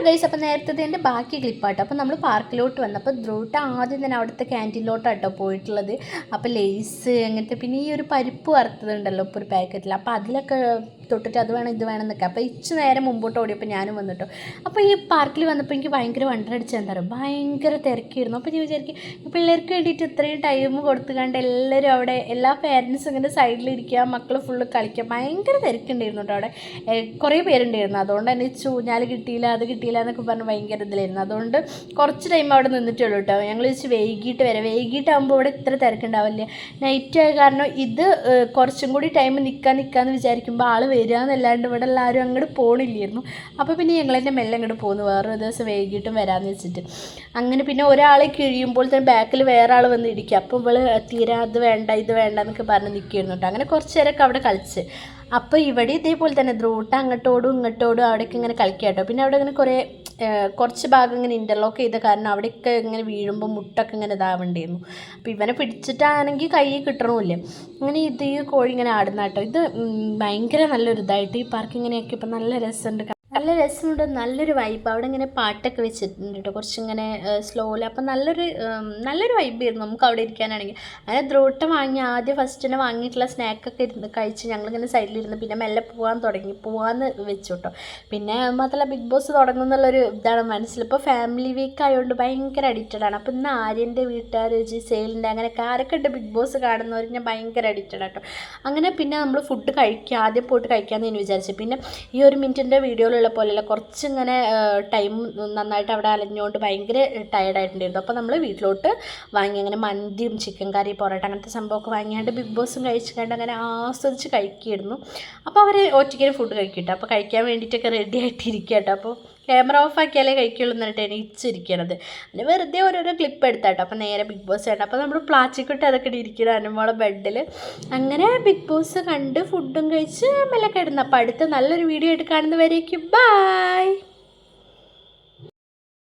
Guys, അപ്പോൾ നേരത്തെ ബാക്കി ക്ലിപ്പാട്ടോ. അപ്പോൾ നമ്മൾ പാർക്കിലോട്ട് വന്നപ്പോൾ ധ്രുവട്ട ആദ്യം തന്നെ അവിടുത്തെ ക്യാൻറ്റീനിലോട്ടാട്ടോ പോയിട്ടുള്ളത്. അപ്പോൾ ലേസ് അങ്ങനത്തെ പിന്നെ ഈ ഒരു പരിപ്പ് വറുത്തതുണ്ടല്ലോ ഇപ്പോൾ ഒരു പാക്കറ്റിൽ, അപ്പോൾ അതിലൊക്കെ തൊട്ടിട്ട് അത് വേണം ഇത് വേണം എന്നൊക്കെ. അപ്പോൾ നേരെ മുമ്പോട്ട് ഓടിയപ്പോൾ ഞാനും വന്നിട്ടോ. അപ്പോൾ ഈ പാർക്കിൽ വന്നപ്പോൾ എനിക്ക് ഭയങ്കര വണ്ടടിച്ച് എന്താ പറയുക, ഭയങ്കര തിരക്കായിരുന്നു. അപ്പോൾ ഞാൻ വിചാരിക്കും പിള്ളേർക്ക് വേണ്ടിയിട്ട് ഇത്രയും ടൈം കൊടുത്തുകൊണ്ട് എല്ലാവരും അവിടെ എല്ലാ പേരൻസും ഇങ്ങനെ സൈഡിലിരിക്കുക, മക്കൾ ഫുള്ള് കളിക്കുക, ഭയങ്കര തിരക്കുണ്ടായിരുന്നു കേട്ടോ അവിടെ. കുറേ പേരുണ്ടായിരുന്നു. അതുകൊണ്ട് തന്നെ ഊഞ്ഞാൽ കിട്ടിയില്ല അത് കിട്ടിയില്ല എന്നൊക്കെ പറഞ്ഞ് ഭയങ്കര ഇതിലായിരുന്നു. അതുകൊണ്ട് കുറച്ച് ടൈം അവിടെ നിന്നിട്ടുള്ളൂ കേട്ടോ. ഞങ്ങൾ വൈകിട്ട് വരാം, വൈകിട്ടാകുമ്പോൾ ഇവിടെ ഇത്ര തിരക്കുണ്ടാവില്ല. നൈറ്റ് ആയ കാരണം ഇത് കുറച്ചും കൂടി ടൈം നിൽക്കാമെന്ന് വിചാരിക്കുമ്പോൾ ആൾ വരിക എന്നല്ലാണ്ട് ഇവിടെ എല്ലാവരും അങ്ങോട്ട് പോകണില്ലായിരുന്നു. അപ്പോൾ പിന്നെ ഞങ്ങൾ തന്നെ മെല്ലെ അങ്ങോട്ട് പോകുന്നു, വേറൊരു ദിവസം വൈകിട്ടും വരാമെന്ന് വെച്ചിട്ട്. അങ്ങനെ പിന്നെ ഒരാളെ കഴിയുമ്പോൾ തന്നെ ബാക്കിൽ വേറെ ആൾ വന്ന് ഇരിക്കുക. അപ്പോൾ ഇവൾ തീരെ അത് വേണ്ട ഇത് വേണ്ട എന്നൊക്കെ പറഞ്ഞ് നിൽക്കുമായിരുന്നു കേട്ടോ. അങ്ങനെ കുറച്ച് നേരമൊക്കെ അവിടെ കളിച്ച്. അപ്പോൾ ഇവിടെ ഇതേപോലെ തന്നെ ധ്രുവട്ട അങ്ങോട്ടോടും ഇങ്ങോട്ടോടും അവിടേക്ക് ഇങ്ങനെ കളിക്കുക കേട്ടോ. പിന്നെ അവിടെ ഇങ്ങനെ കുറച്ച് ഭാഗം ഇങ്ങനെ ഇൻ്റർലോക്ക് ചെയ്ത കാരണം അവിടെയൊക്കെ ഇങ്ങനെ വീഴുമ്പോൾ മുട്ടൊക്കെ ഇങ്ങനെ ഇതാവേണ്ടിയിരുന്നു. അപ്പോൾ ഇവനെ പിടിച്ചിട്ടാണെങ്കിൽ കൈ കിട്ടണമില്ല. അങ്ങനെ ഈ കോഴി ഇങ്ങനെ ആടുന്ന കേട്ടോ. ഇത് ഭയങ്കര നല്ലൊരു ഇതായിട്ട് ഈ പാർക്ക് ഇങ്ങനെയൊക്കെ ഇപ്പം നല്ല രസമുണ്ട്, നല്ല രസമുണ്ട്, നല്ലൊരു വൈബ്. അവിടെ ഇങ്ങനെ പാട്ടൊക്കെ വെച്ചിട്ടുണ്ട് കേട്ടോ, കുറച്ചിങ്ങനെ സ്ലോയിൽ. അപ്പം നല്ലൊരു വൈബായിരുന്നു നമുക്ക് അവിടെ ഇരിക്കാനാണെങ്കിൽ. അങ്ങനെ ധ്രുവട്ട വാങ്ങി ആദ്യം ഫസ്റ്റ് തന്നെ വാങ്ങിയിട്ടുള്ള സ്നാക്കൊക്കെ ഇരുന്ന് കഴിച്ച് ഞങ്ങളിങ്ങനെ സൈഡിലിരുന്ന് പിന്നെ മെല്ലെ പോകാമെന്ന് വെച്ചു കേട്ടോ. പിന്നെ മാത്രമല്ല ബിഗ് ബോസ് തുടങ്ങുന്നുള്ളൊരു ഇതാണ് മനസ്സിൽ. ഇപ്പോൾ ഫാമിലി വീക്ക് ആയതുകൊണ്ട് ഭയങ്കര അഡിക്റ്റഡാണ്. അപ്പോൾ ഇന്ന് ആര്യൻ്റെ വീട്ടുകാർ ജിസേലിൻ്റെ അങ്ങനെയൊക്കെ ആരൊക്കെ ഉണ്ട് ബിഗ് ബോസ് കാണുന്നവർ ഞാൻ ഭയങ്കര അഡിക്റ്റഡ് കേട്ടോ. അങ്ങനെ പിന്നെ നമ്മൾ ഫുഡ് കഴിക്കുക, ആദ്യം പോയിട്ട് കഴിക്കാമെന്ന് ഞാൻ വിചാരിച്ചു. പിന്നെ ഈ ഒരു മിനിറ്റിൻ്റെ വീഡിയോയിലുള്ള പോലെയല്ല, കുറച്ചിങ്ങനെ ടൈം നന്നായിട്ട് അവിടെ അലഞ്ഞുകൊണ്ട് ഭയങ്കര ടയർഡായിട്ടുണ്ടായിരുന്നു. അപ്പോൾ നമ്മൾ വീട്ടിലോട്ട് വാങ്ങി അങ്ങനെ മന്തിയും ചിക്കൻ കറി പൊറോട്ട അങ്ങനത്തെ സംഭവമൊക്കെ വാങ്ങിയാണ്ട് ബിഗ് ബോസും കഴിച്ചിട്ട് അങ്ങനെ ആസ്വദിച്ച് കഴിക്കുമായിരുന്നു. അപ്പോൾ അവർ ഒറ്റയ്ക്ക് ഫുഡ് കഴിക്കട്ടോ. അപ്പോൾ കഴിക്കാൻ വേണ്ടിയിട്ടൊക്കെ റെഡി ആയിട്ടിരിക്കുക കേട്ടോ. അപ്പോൾ ക്യാമറ ഓഫ് ആക്കിയാലേ കഴിക്കുള്ളൂ എന്നിട്ട് എണീച്ചിരിക്കണത്. അങ്ങനെ വെറുതെ ഓരോരോ ക്ലിപ്പ് എടുത്താട്ടോ. അപ്പോൾ നേരെ ബിഗ് ബോസ് കേട്ടോ. അപ്പോൾ നമ്മൾ പ്ലാസ്റ്റിക്കിട്ട് അതൊക്കെ ഇരിക്കണം അനുമോളെ ബെഡിൽ. അങ്ങനെ ബിഗ് ബോസ് കണ്ട് ഫുഡും കഴിച്ച് മെല്ലെ കിടന്നു. അപ്പോൾ അടുത്ത നല്ലൊരു വീഡിയോ ആയിട്ട് കാണുന്നവരേക്കും ബൈ.